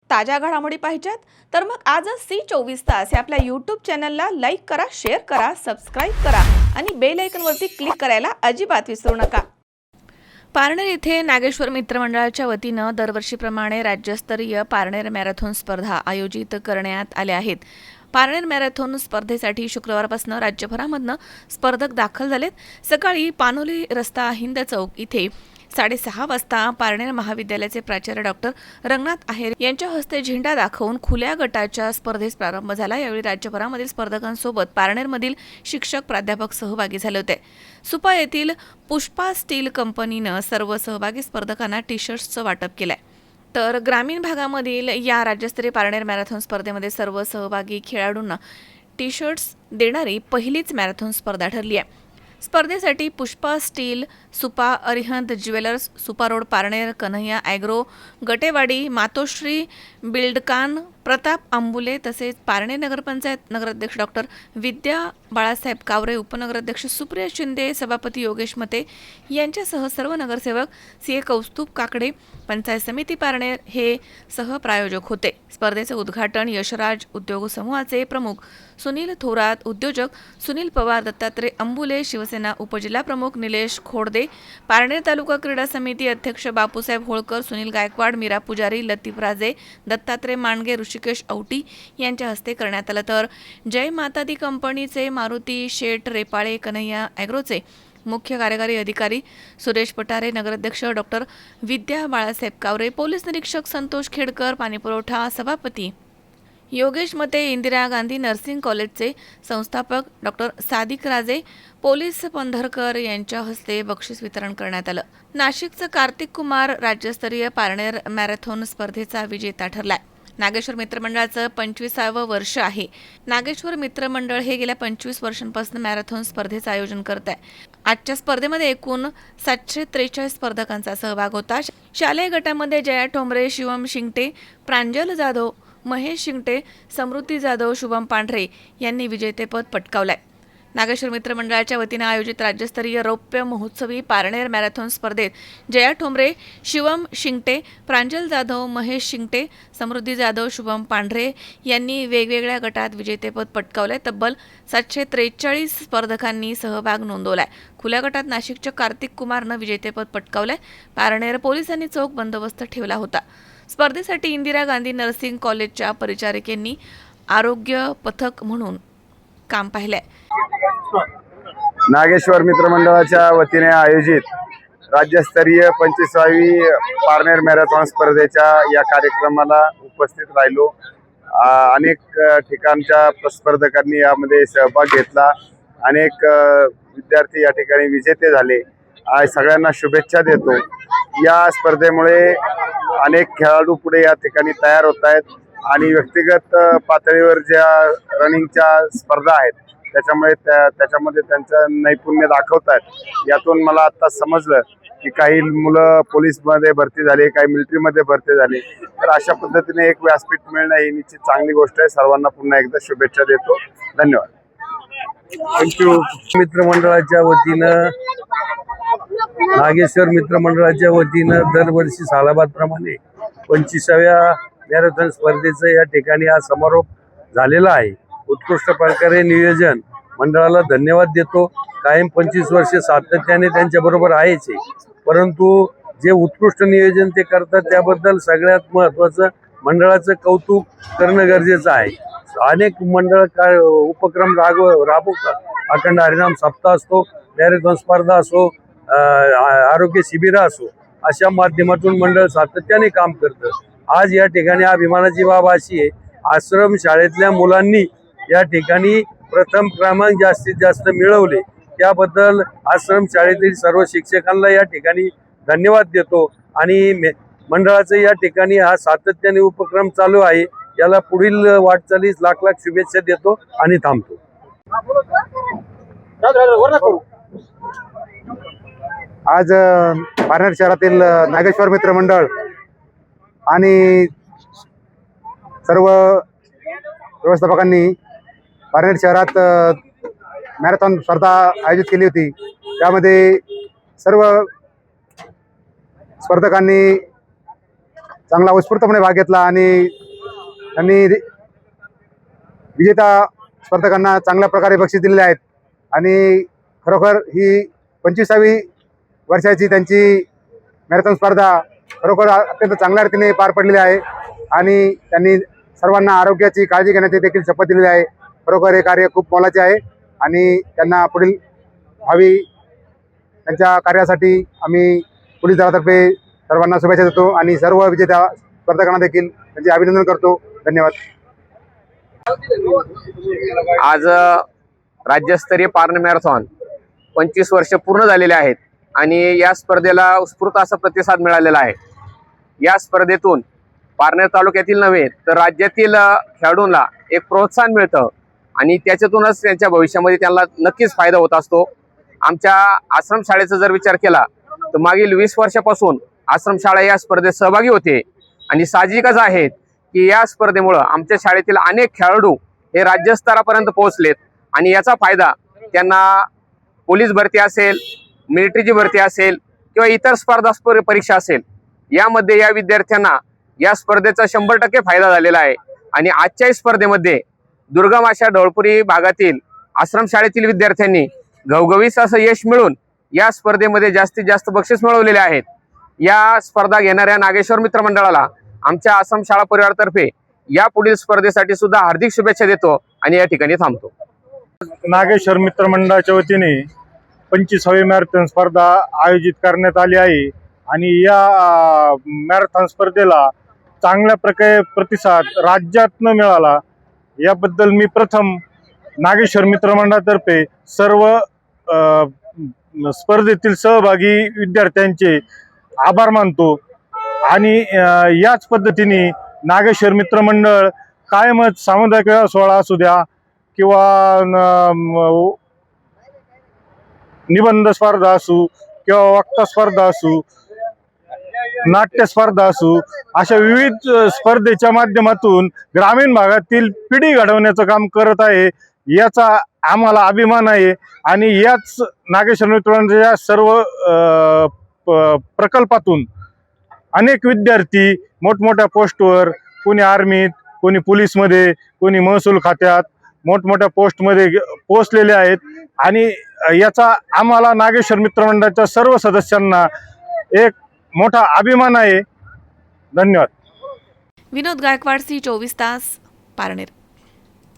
ताज्या घडामोडी पाहिजेत तर मग आजच C24 तास या आपल्या YouTube चॅनलला लाईक करा, शेअर करा, सबस्क्राईब करा आणि बेल आयकॉनवरती क्लिक करायला अजिबात विसरू नका। पारनेर येथे नागेश्वर मित्रमंडळाच्या वतीनं दरवर्षीप्रमाणे राज्यस्तरीय पारनेर मॅरेथॉन स्पर्धा आयोजित करण्यात आल्या आहेत। पारनेर मॅरेथॉन स्पर्धेसाठी शुक्रवारपासून राज्यभरामधनं स्पर्धक दाखल झालेत। सकाळी पानोली रस्ता हिंद चौक इथे 6:30 वाजता पारनेर महाविद्यालयाचे प्राचार्य डॉक्टर रंगनाथ आहेर यांच्या हस्ते झेंडा दाखवून खुल्या गटाच्या स्पर्धेस प्रारंभ झाला। यावेळी राज्यभरामधील स्पर्धकांसोबत पारनेरमधील शिक्षक प्राध्यापक सहभागी झाले होते। सुपा येथील पुष्पा स्टील कंपनीनं सर्व सहभागी स्पर्धकांना टी-शर्ट्सचं वाटप केलंय। तर ग्रामीण भागामधील या राज्यस्तरीय पारनेर मॅरेथॉन स्पर्धेमध्ये सर्व सहभागी खेळाडूंना टी-शर्ट्स देणारी पहिलीच मॅरेथॉन स्पर्धा ठरली आहे। स्पर्धेसाठी Pushpa steel, Supa Arihant jewellers, Supa road Parner, Kanhaiya agro, Gatewadi, Matoshree, Buildcon, Pratap Ambule तसेच पारनेर नगरपंचायत नगराध्यक्ष डॉक्टर विद्या बाळासाहेब कावरे, उपनगराध्यक्ष सुप्रिया शिंदे, सभापती योगेश मते यांच्यासह सर्व नगरसेवक CA कौस्तुभ काकडे, पंचायत समिती पारनेर हे सहप्रायोजक होते। स्पर्धेचे उद्घाटन यशराज उद्योग समूहाचे प्रमुख सुनील थोरात, उद्योजक सुनील पवार, दत्तात्रय अंबुले, शिवसेना उपजिल्हाप्रमुख निलेश खोडदे, पारनेर तालुका क्रीडा समिती अध्यक्ष बापूसाहेब होळकर, सुनील गायकवाड, मीरा पुजारी, लतीफ राजे, दत्तात्रय मांडगे, ऋषिकेश औटी यांच्या हस्ते करण्यात आलं। तर जय माता दी कंपनीचे मारुती शेठ रेपाळे, कन्हैया ॲग्रोचे मुख्य कार्यकारी अधिकारी सुरेश पटारे, नगराध्यक्ष डॉक्टर विद्या बाळासाहेब कावरे, पोलीस निरीक्षक संतोष खेडकर, पाणीपुरवठा सभापती योगेश मते, इंदिरा गांधी नर्सिंग कॉलेजचे संस्थापक डॉक्टर सादिक राजे, पोलीस पंधरकर यांच्या हस्ते बक्षीस वितरण करण्यात आलं। नाशिकचं कार्तिक कुमार राज्यस्तरीय पारनेर मॅरेथॉन स्पर्धेचा विजेता ठरलाय। नागेश्वर मित्रमंडळाचं 25वं वर्ष आहे। नागेश्वर मित्रमंडळ हे गेल्या 25 वर्षांपासून मॅरेथॉन स्पर्धेचं आयोजन करत आहे। आजच्या स्पर्धेमध्ये एकूण 743 स्पर्धकांचा सहभाग होता। शालेय गटामध्ये जया ठोंबरे, शिवम शिंगटे, प्रांजल जाधव, महेश शिंगटे, समृद्धी जाधव, शुभम पांढरे यांनी विजेतेपद पटकावलंय। नागेश्वर मित्रमंडळाच्या वतीने आयोजित राज्यस्तरीय रौप्य महोत्सवी पारनेर मॅरेथॉन स्पर्धेत जया ठोंबरे, शिवम शिंगटे, प्रांजल जाधव, महेश शिंगटे, समृद्धी जाधव, शुभम पांढरे यांनी वेगवेगळ्या गटात विजेतेपद पटकावलंय। तब्बल 743 स्पर्धकांनी सहभाग नोंदवलाय। खुल्या गटात नाशिकच्या कार्तिक कुमारनं विजेतेपद पटकावलंय। पारनेर पोलिसांनी चोख बंदोबस्त ठेवला होता। स्पर्धेसाठी इंदिरा गांधी नर्सिंग कॉलेजच्या परिचारिकेंनी आरोग्य पथक म्हणून काम पाहिलंय। नागेश्वर मित्रमंडळाच्या वतीने आयोजित राज्यस्तरीय 25वी पारनेर मॅरेथॉन स्पर्धेच्या या कार्यक्रमाला उपस्थित राहिलो। अनेक ठिकाणच्या स्पर्धकांनी यामध्ये सहभाग घेतला। अनेक विद्यार्थी या ठिकाणी विजेते झाले। सगळ्यांना शुभेच्छा देतो। या स्पर्धेमुळे अनेक खेळाडू पुढे या ठिकाणी तयार होत आहेत आणि व्यक्तिगत पातळीवर ज्या रनिंगच्या स्पर्धा आहेत त्याच्यामध्ये त्यांचं नैपुण्य दाखवत आहेत। यातून मला आता समजलं की काही मुलं पोलीसमध्ये भरती झाली, काही मिलिटरीमध्ये भरती झाली। तर अशा पद्धतीने एक व्यासपीठ मिळणं ही निश्चित चांगली गोष्ट आहे। सर्वांना पुन्हा एकदा शुभेच्छा देतो। धन्यवाद। थँक्यू। मित्रमंडळाच्या वतीनं नागेश्वर मित्रमंडळाच्या वतीनं दरवर्षी सालाबादप्रमाणे 25व्या मॅरेथॉन स्पर्धेचं या ठिकाणी आज समारोप झालेला आहे। उत्कृष्ट प्रकारे नियोजन मंडळाला धन्यवाद देतो। कायम 25 वर्ष सातत्याने त्यांच्याबरोबर आहेच, परंतु जे उत्कृष्ट नियोजन ते करतात त्याबद्दल सगळ्यात महत्त्वाचं मंडळाचं कौतुक करणं गरजेचं आहे। अनेक मंडळ उपक्रम राबवतात। अखंड हरिनाम सप्ताह असतो, मॅरेथॉन स्पर्धा असो, आरोग्य शिबिरं असो, अशा माध्यमातून मंडळ सातत्याने काम करतं। आज या ठिकाणी अभिमानाची बाब अशी आहे, आश्रम शाळेतल्या मुलांनी या ठिकाणी प्रथम क्रमांक जास्तीत जास्त मिळवले। त्याबद्दल आश्रम शाळेतील सर्व शिक्षकांना या ठिकाणी धन्यवाद देतो आणि मंडळाचं या ठिकाणी हा सातत्याने उपक्रम चालू आहे। याला पुढील वाटचालीस लाख लाख शुभेच्छा देतो आणि थांबतो। आज पारनेर शहरातील नागेश्वर मित्रमंडळ आणि सर्व व्यवस्थापकांनी पारनेर शहरात मॅरेथॉन स्पर्धा आयोजित केली होती। त्यामध्ये सर्व स्पर्धकांनी चांगला उत्स्फूर्तपणे भाग घेतला आणि त्यांनी विजेता स्पर्धकांना चांगल्या प्रकारे बक्षीस दिलेले आहेत आणि खरोखर ही 25वी वर्षाची त्यांची मॅरेथॉन स्पर्धा खरोखर अत्यंत चांगल्या रीतीने पार पडलेली आहे आणि त्यांनी सर्वांना आरोग्याची काळजी घेण्याची देखील शपथ दिलेली आहे. खरोखर हे कार्य खूप मोलाचे आहे आणि त्यांना पुढील भावी त्यांच्या कार्यासाठी आम्ही पोलीस दलातर्फे सर्वांना शुभेच्छा देतो आणि सर्व विजेत्या स्पर्धकांना देखील त्यांचे अभिनंदन करतो. धन्यवाद. आज राज्यस्तरीय पार्ने मॅरेथॉन 25 वर्ष पूर्ण झालेले आहेत आणि या स्पर्धेला उत्स्फूर्त असा प्रतिसाद मिळालेला आहे. या स्पर्धेतून पारनेर तालुक्यातील नव्हे तर राज्यातील खेळाडूंना एक प्रोत्साहन मिळतं आणि त्याच्यातूनच त्यांच्या भविष्यामध्ये त्यांना नक्कीच फायदा होत असतो. आमच्या आश्रमशाळेचा जर विचार केला तर मागील 20 वर्षापासून आश्रमशाळा या स्पर्धेत सहभागी होते आणि साहजिकच आहेत की या स्पर्धेमुळं आमच्या शाळेतील अनेक खेळाडू हे राज्यस्तरापर्यंत पोहोचलेत आणि याचा फायदा त्यांना पोलीस भरती असेल, मिलिटरीची भरती असेल किंवा इतर स्पर्धा परीक्षा असेल, यामध्ये या विद्यार्थ्यांना या स्पर्धेचा 100% फायदा झालेला आहे. आणि आजच्या स्पर्धेमध्ये दुर्गम अशा ढवळपुरी भागातील आश्रमशाळेतील विद्यार्थ्यांनी घवघवीस असं यश मिळून या स्पर्धेमध्ये जास्तीत जास्त बक्षीस मिळवलेले आहेत. या स्पर्धा घेणाऱ्या नागेश्वर मित्र मंडळाला आमच्या आश्रमशाळा परिवारातर्फे या पुढील स्पर्धेसाठी सुद्धा हार्दिक शुभेच्छा देतो आणि या ठिकाणी थांबतो. नागेश्वर मित्र मंडळाच्या वतीने 25वी मॅरेथॉन स्पर्धा आयोजित करण्यात आली आहे आणि या मॅरेथॉन स्पर्धेला चांगल्या प्रकारे प्रतिसाद राज्यातनं मिळाला. याबद्दल मी प्रथम नागेश्वर मित्र मंडळातर्फे सर्व स्पर्धेतील सहभागी विद्यार्थ्यांचे आभार मानतो आणि याच पद्धतीने नागेश्वर मित्र मंडळ कायमच सामुदायिक सोहळा असू द्या किंवा निबंध स्पर्धा असू किंवा वक्ता स्पर्धा असू, नाट्य स्पर्धा असू, अशा विविध स्पर्धेच्या माध्यमातून ग्रामीण भागातील पिढी घडवण्याचं काम करत आहे. याचा आम्हाला अभिमान आहे आणि याच नागेश्वर मित्र मंडळाच्या सर्व प्रकल्पातून अनेक विद्यार्थी मोठमोठ्या पोस्टवर, कोणी आर्मीत, कोणी पोलीसमध्ये, कोणी महसूल खात्यात मोठमोठ्या पोस्टमध्ये पोहोचलेले आहेत आणि याचा आम्हाला नागेश्वर मित्र मंडळाच्या सर्व सदस्यांना एक मोठा अभिमान आहे. धन्यवाद. विनोद गायकवाड, सी 24 तास, पारनेर.